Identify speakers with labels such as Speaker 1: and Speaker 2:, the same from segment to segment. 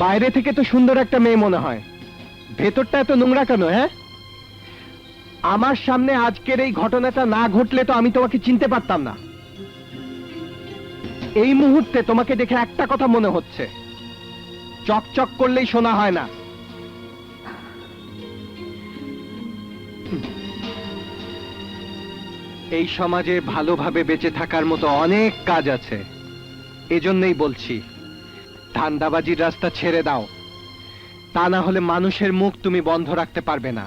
Speaker 1: বাইরে থেকে তো সুন্দর একটা মেয়ে মনে হয়, ভেতরটা এত নোংরা কেন? হ্যাঁ, আমার সামনে আজকের এই ঘটনাটা না ঘটলে তো আমি তোমাকে চিনতে পারতাম না। এই মুহূর্তে তোমাকে দেখে একটা কথা মনে হচ্ছে, চকচক করলেই শোনা হয় না। এই সমাজে ভালোভাবে বেঁচে থাকার মতো অনেক কাজ আছে, এজন্যই বলছি ধান্দাবাজির রাস্তা ছেড়ে দাও। তা না হলে মানুষের মুখ তুমি বন্ধ রাখতে পারবে না।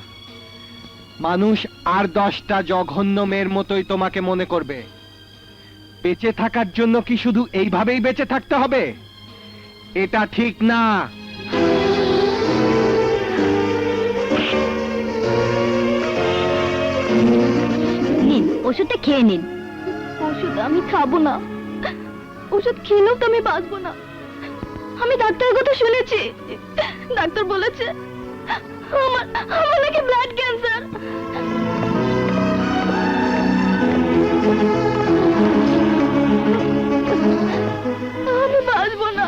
Speaker 1: মানুষ আর 10টা জঘন্য মেয়ের মতোই তোমাকে মনে করবে। বেঁচে থাকার জন্য কি শুধু এইভাবেই বেঁচে থাকতে হবে? এটা ঠিক না।
Speaker 2: নিন, ওষুধটা খেয়ে নিন। ওষুধ আমি খাবো না, ওষুধ খেলেও তো আমি বাঁচবো না। আমি ডাক্তারের কথা শুনেছি, ডাক্তার বলেছে আমার আমার নাকি ব্লাড ক্যান্সার। আমি বাঁচবো না।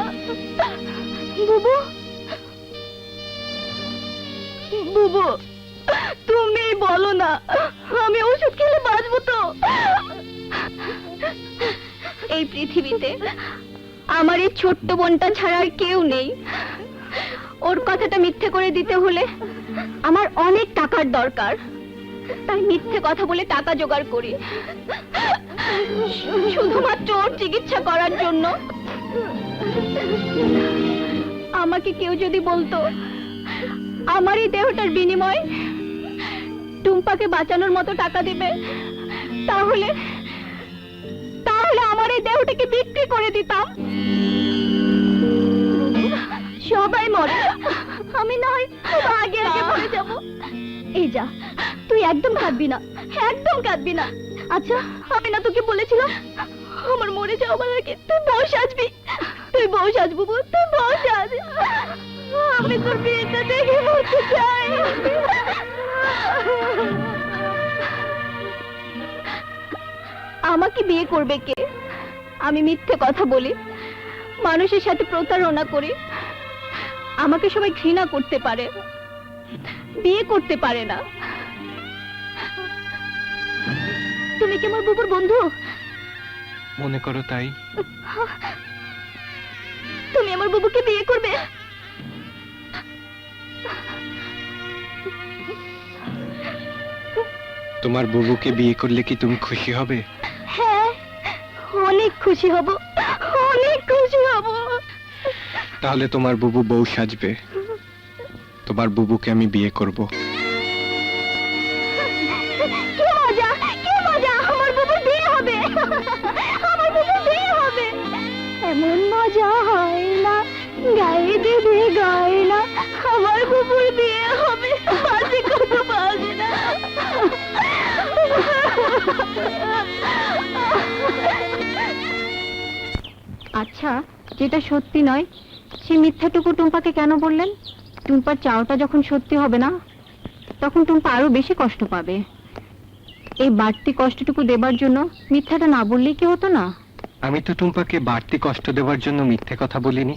Speaker 2: বুবু, বুবু, তুমি বলো না আমি ওষুধ খেলে বাঁচবো তো? এই পৃথিবীতে আমার এই ছোট্ট বোনটা ছাড়া আর কেউ নেই। ওর কথাটা মিথ্যে করে দিতে হলে আমার অনেক টাকার দরকার, তাই মিথ্যে কথা বলে টাকা জোগাড় করি শুধুমাত্র ওর চিকিৎসা করার জন্য। আমাকে কেউ যদি বলতো আমার এই দেহটার বিনিময়ে টুম্পাকে বাঁচানোর মতো টাকা দিবে, তাহলে তাহলে আমার এই দেহটাকে বিক্রি করে দিতাম। সবাই মরে, আমি না হয় আগে আগে মরে যাব। এই যা, তুই একদম কাঁদবি না, একদম কাঁদবি না। আচ্ছা, আমি না তোকে বলেছিলাম আমার মরে যাওয়ার আগে তুই বউ সাজবি? তুই বউ সাজবো, তুই বউ সাজ। আমি তোর বিয়েটা দেখে মরতে চাই। আমাকে বিয়ে করবে কে? আমি মিথ্যে কথা বলি, মানুষের সাথে প্রতারণা করি, আমাকে সবাই ঘৃণা করতে পারে, বিয়ে করতে পারে না। তুমি কি আমার বুবুর বন্ধু?
Speaker 1: মনে করো তাই।
Speaker 2: তুমি আমার বুবুকে বিয়ে করবে?
Speaker 1: তোমার বুবুকে বিয়ে করলে কি তুমি খুশি হবে?
Speaker 2: হ্যাঁ, অনেক খুশি হব, অনেক খুশি হব।
Speaker 1: তাহলে তোমার বুবু বউ সাজবে, তোমার বুবুকে আমি বিয়ে করব।
Speaker 2: কি মজা, কি মজা! আমার বুবুর বিয়ে হবে, আমার বুবুর বিয়ে হবে। এমন মজা হয় না, গায়ে দেবে গায়ে না, আমার বুবুর বিয়ে হবে। বাজে কত বাজে না। আচ্ছা, যেটা সত্যি নয় সে মিথ্যাটুকু টুম্পাকে কেন বললেন? টুম্পার চাওয়াটা যখন সত্যি হবে না, তখন টুম্পা আরো বেশি কষ্ট পাবে। এই বাড়তি কষ্টটুকু দেবার জন্য মিথ্যাটা না বললেই কি হতো না?
Speaker 1: আমি তো টুম্পাকে বাড়তি কষ্ট দেওয়ার জন্য মিথ্যে কথা বলিনি।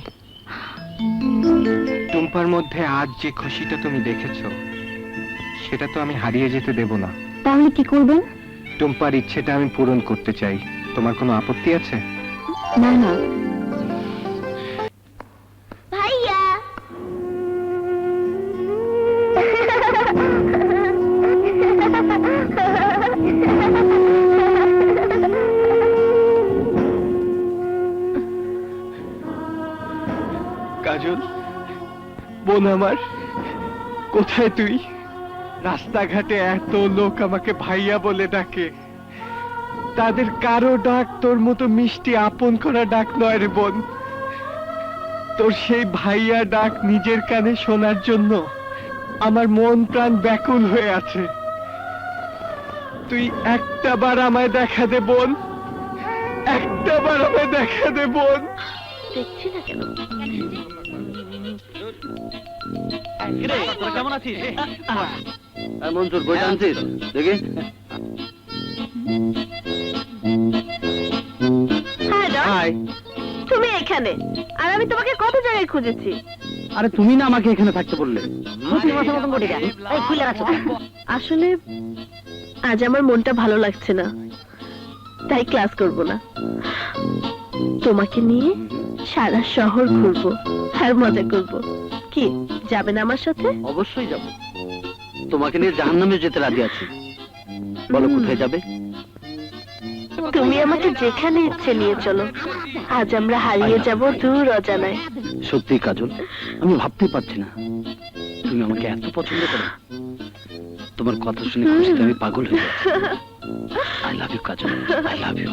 Speaker 1: টুম্পার মধ্যে আজ যে খুশিটা তুমি দেখেছো, সেটা তো আমি হারিয়ে যেতে দেব না।
Speaker 2: তাহলে কি করবেন?
Speaker 1: টুম্পার ইচ্ছেটা আমি পূরণ করতে চাই। তোমার কোনো আপত্তি আছে?
Speaker 2: না না। ভাইয়া,
Speaker 1: কাজল, বোন আমার, কোথায় তুই? রাস্তাঘাটে এত লোক আমাকে ভাইয়া বলে ডাকে, তাদের কারো ডাক তোর মতো মিষ্টি আপন করা ডাক নয় রে বোন। তোর সেই ভাইয়া ডাক নিজের কানে শোনার জন্য আমার মন প্রাণ ব্যাকুল হয়ে আছে। তুই একটা বার আমায় দেখা দে বোন, একটা বার আমায় দেখা দে বোন।
Speaker 2: দেখছি না কেন?
Speaker 3: কেমন আছিস?
Speaker 4: মনসুর বই আনছিস দেখি?
Speaker 2: তুমি এখানে, আর আমি তোমাকে কত জায়গায় খুঁজেছি।
Speaker 4: আরে তুমি না আমাকে এখানে থাকতে বললে।
Speaker 2: আসলে আজ আমার মনটা ভালো লাগছে না, তাই ক্লাস করব না। তোমাকে নিয়ে সারা শহর ঘুরবো আর মজা করব। কি যাবেন আমার সাথে?
Speaker 4: অবশ্যই যাব। তোমাকে নিয়ে জাহান্নামে যেতে রাজি আছি। বলো কোথায় যাবে?
Speaker 2: তুমি আমাকে যেখানে ইচ্ছে নিয়ে চলো। আজ আমরা হারিয়ে যাব দূর অজানায়।
Speaker 4: সত্যি কাজল, আমি ভাবতেই পারছি না তুমি আমাকে এত পছন্দ করো। তোমার কথা শুনে খুশিতে আমি পাগল হয়ে যাচ্ছি। I love you Kajal, I love you.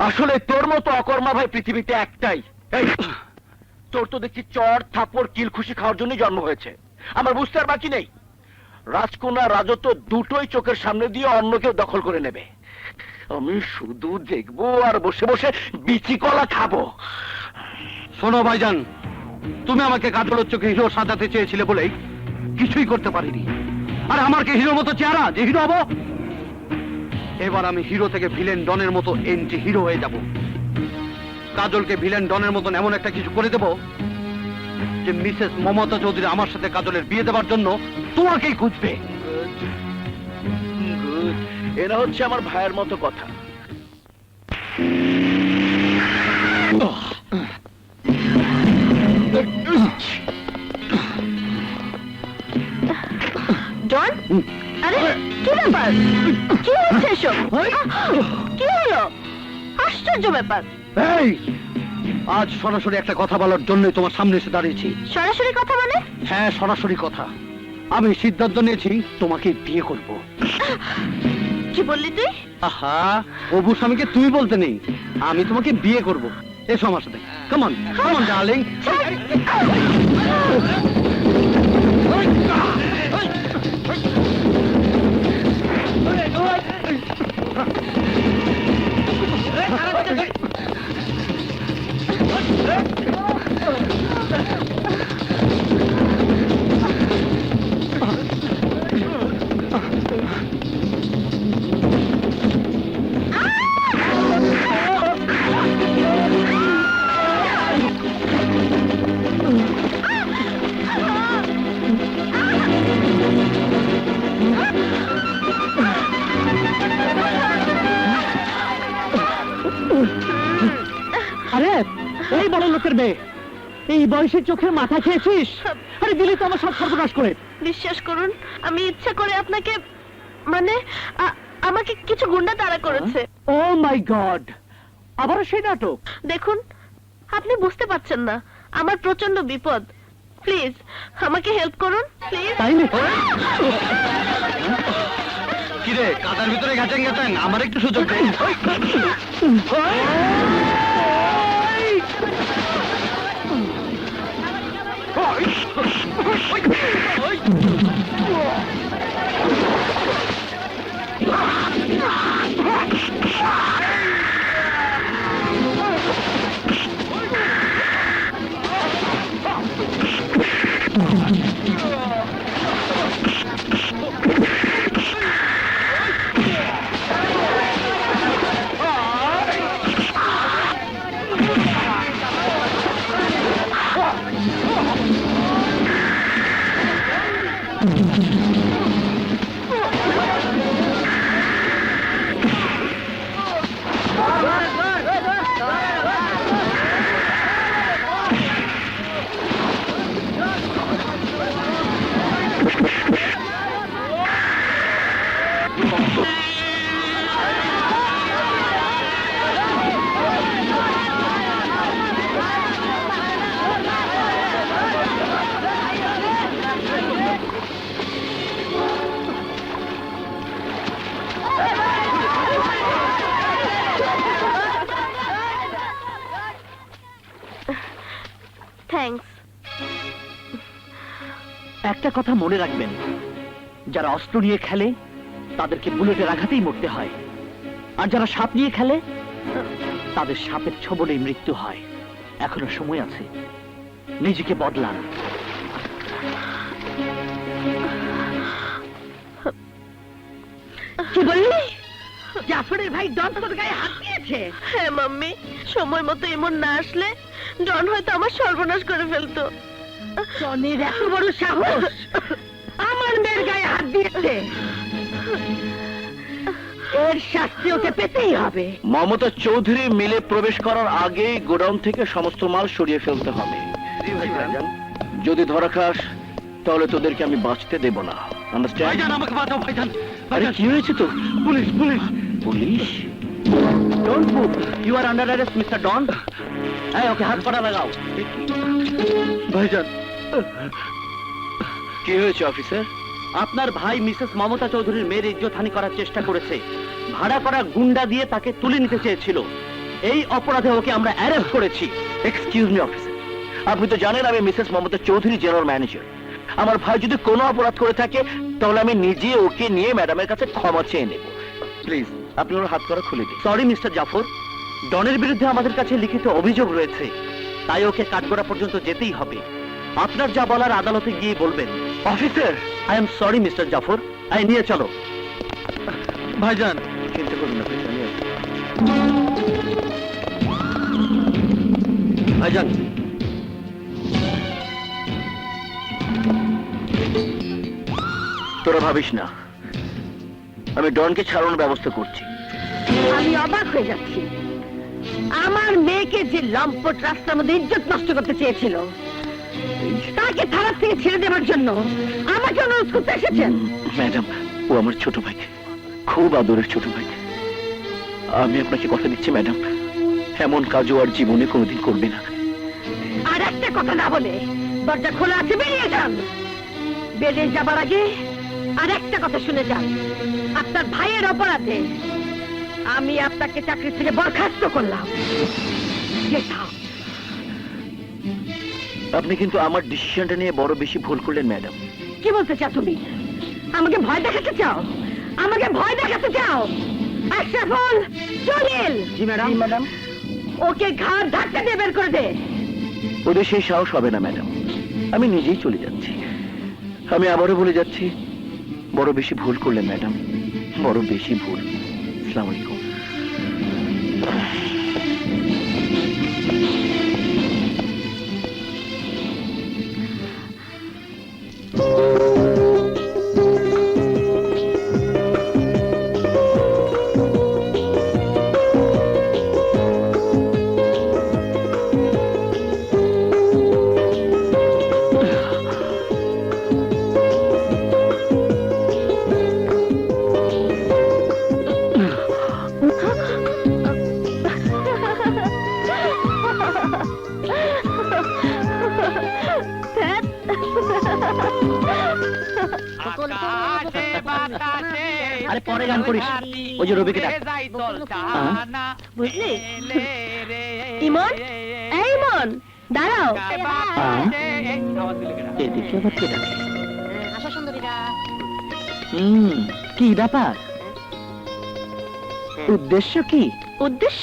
Speaker 1: আসলে তোর মতো অকর্মা ভাই পৃথিবীতে একটাই। এই, তোর তো দেখছি চর থাপড় কিল খুশি খাওয়ার জন্য জন্ম হয়েছে। আমার বুঝতে আর বাকি নেই, রাজকন্যা রাজত্ব দুটোই চোখের সামনে দিয়ে অন্য কেউ দখল করে নেবে। আমি শুধু দেখবো আর বসে বসে বিচি কলা খাবো।
Speaker 4: শোনো ভাইজান, তুমি আমাকে কাজলের চোখে হিরো সাজাতে চেয়েছিলে বলেই কিছুই করতে পারিনি। আর আমার কি হিরোর মতো চেহারা যে হিরো হবো? এবার আমি হিরো থেকে ভিলেন ডনের মতো এন্টি হিরো হয়ে যাব। কাজলকে ভিলেন ডনের মতন এমন একটা কিছু করে দেব যে মিসেস মমতা চৌধুরী আমার সাথে কাজলের বিয়ে দেওয়ার জন্য তোমাকেই খুঁজবে।
Speaker 1: এরা হচ্ছে আমার ভাইয়ের মতো কথা।
Speaker 2: জন, আরে কি ব্যাপার? কি হচ্ছে এসব? কি হলো? আশ্চর্য ব্যাপার।
Speaker 4: এই, আজ সরাসরি একটা কথা বলার জন্যই তোমার সামনে এসে দাঁড়িয়েছি।
Speaker 2: সরাসরি কথা মানে?
Speaker 4: হ্যাঁ, সরাসরি কথা। আমি সিদ্ধান্ত নিয়েছি তোমাকে বিয়ে করব।
Speaker 2: কি বললি তুই?
Speaker 4: আহা, অবু স্বামীকে তুই বলতে নেই, আমি তোমাকে বিয়ে করব। এসো আমার সাথে। Come on, come on darling.
Speaker 3: আরে এই বড় লোকের মেয়ে, এই বয়সে চোখের মাথা খেয়েছিস? আরে দিলি তো আমার সব সর্বনাশ করে।
Speaker 2: বিশ্বাস করুন, আমি ইচ্ছা করে আপনাকে, মানে আমাকে কিছু গুন্ডা তাড়া করেছে।
Speaker 3: ও মাই গড, আবার সেই নাটক?
Speaker 2: দেখুন, আপনি বুঝতে পারছেন না, আমার প্রচন্ড বিপদ। প্লিজ আমাকে হেল্প করুন, প্লিজ।
Speaker 3: তাই নাকি?
Speaker 4: কিরে, কাদার ভিতরে গেছেন গেছেন, আমার একটু সুযোগ দে।
Speaker 2: থ্যাঙ্কস।
Speaker 3: একটা কথা মনে রাখবেন, যারা অস্ত্র নিয়ে খেলে তাদেরকে বুলেটের আঘাতেই মরতে হয়, আর যারা সাপ নিয়ে খেলে তাদের সাপের ছোবলেই মৃত্যু হয়। এখনো সময় আছে, নিজেকে বদলান। কি বললি? জাফরের ভাই ডন তোর গায়ে হাত দিয়েছে?
Speaker 2: হ্যাঁ মাম্মি, সময় মতো ইমন না আসলে ডন হয়তো আমার সর্বনাশ করে ফেলতো।
Speaker 3: ডনের এত বড় সাহস, আমার মেয়ের গায়ে হাত দিয়েছে। এর শাস্তি ওকে পেতেই হবে।
Speaker 5: মমতা চৌধুরী মিলে প্রবেশ করার আগেই গোডাউন থেকে সমস্ত মাল সরিয়ে ফেলতে হবে। যদি ধরা খাস তাহলে তোদেরকে আমি বাঁচতে দেব না। আন্ডারস্ট্যান্ড?
Speaker 4: ভাইজান আমাকে বাঁচাও ভাইজান।
Speaker 5: আরে কি হয়েছে তো?
Speaker 4: Police police
Speaker 5: police?
Speaker 3: Don't move, you are under arrest mister Don. এই ওকে হাত করা লাগাও।
Speaker 4: ভাইজান।
Speaker 5: কি হয়েছে অফিসার?
Speaker 3: আপনার ভাই মিসেস মমতা চৌধুরীর মেয়ের ইজ্জতহানি করার চেষ্টা করেছে। ভাড়া করা গুন্ডা দিয়ে তাকে তুলে নিতে চেয়েছিল। এই অপরাধে ওকে আমরা অ্যারেস্ট করেছি।
Speaker 5: এক্সকিউজ মি অফিসার, আপনি তো জানেন আমি Mrs Mamata Chowdhury general manager. আমার ভাই যদি কোনো অপরাধ করে থাকে তাহলে আমি নিজে ওকে নিয়ে ম্যাডামের কাছে ক্ষমা চেয়ে নেব। প্লিজ আপনি ওর হাত করা খুলে দিন।
Speaker 3: সরি মিস্টার জাফর, ডনের বিরুদ্ধে আমাদের কাছে লিখিত অভিযোগ রয়েছে, তাই ওকে কাঠগড়া পর্যন্ত যেতেই হবে। আপনার যা বলার আদালতে গিয়ে বলবেন।
Speaker 5: Officer
Speaker 3: I am sorry mister Jafar, নিয়ে চলো।
Speaker 4: ভাইজান
Speaker 5: চিন্তা করুন না, please, আমি আছি।
Speaker 4: ভাইজান
Speaker 5: তোরা ভাবিস না, আমি ডনকে ছাড়ানোর ব্যবস্থা করছি।
Speaker 3: আমি অবাক হয়ে যাচ্ছি, আমার মেয়েকে যে লম্পট রাস্তার মধ্যে ইজ্জত নষ্ট করতে চেয়েছিল তাকে থানার থেকে ছেড়ে দেওয়ার জন্য আমাকে অনুরোধ করতে এসেছেন।
Speaker 5: ম্যাডাম, ও আমার ছোট ভাই, খুব আদরের ছোট ভাই। আমি আপনাকে কথা দিচ্ছি ম্যাডাম, এমন কাজও আর জীবনে কোনোদিন করবে না।
Speaker 3: আর একটা কথা না বলে দরজা খোলা আছে, বেরিয়ে যান। বেরিয়ে যাবার আগে আর একটা কথা শুনে যান, আপনার ভাইয়ের অপরাধে আমি আপনাকে চাকরি থেকে বরখাস্ত করলাম। Get out!
Speaker 5: আপনি কিন্তু আমার ডিসিশনটা নিয়ে বড় বেশি ভুল করলেন ম্যাডাম।
Speaker 3: কি বলতে চাও তুমি? আমাকে ভয় দেখাতে চাও? আমাকে ভয় দেখাতে চাও? আশরাফুল, জলিল। জি ম্যাডাম। ওকে ঘাড় ধাক্কা দিয়ে বের করে দে।
Speaker 5: ওদের সেই সাহস হবে না ম্যাডাম, আমি নিজেই চলে যাচ্ছি। আমি আবারও বলে যাচ্ছি, বড় বেশি ভুল করলেন ম্যাডাম, বড় বেশি ভুল। আসসালামু আলাইকুম।
Speaker 3: আরে পরে গান করিস, ওই যে রবিকে ডাক।
Speaker 2: বুঝলি? ইমন, এই ইমন, দাঁড়াও।
Speaker 3: এদিকে আবার কে ডাকে?
Speaker 2: আশা সুন্দরীরা।
Speaker 3: কি ব্যাপার? উদ্দেশ্য কি?
Speaker 2: উদ্দেশ্য?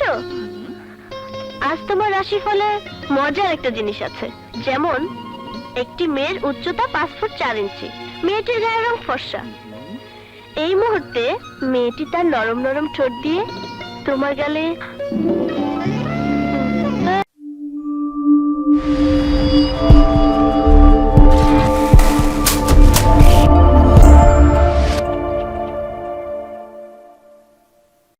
Speaker 2: আজ তোমার রাশিফলে মজার একটা জিনিস আছে। যেমন একটি মেয়ের উচ্চতা 5 ফুট 4 ইঞ্চি, মেয়েটির গায়ের রং ফর্সা। এই মুহূর্তে মেয়েটি তার নরম নরম ঠোঁট দিয়ে তোমার গালে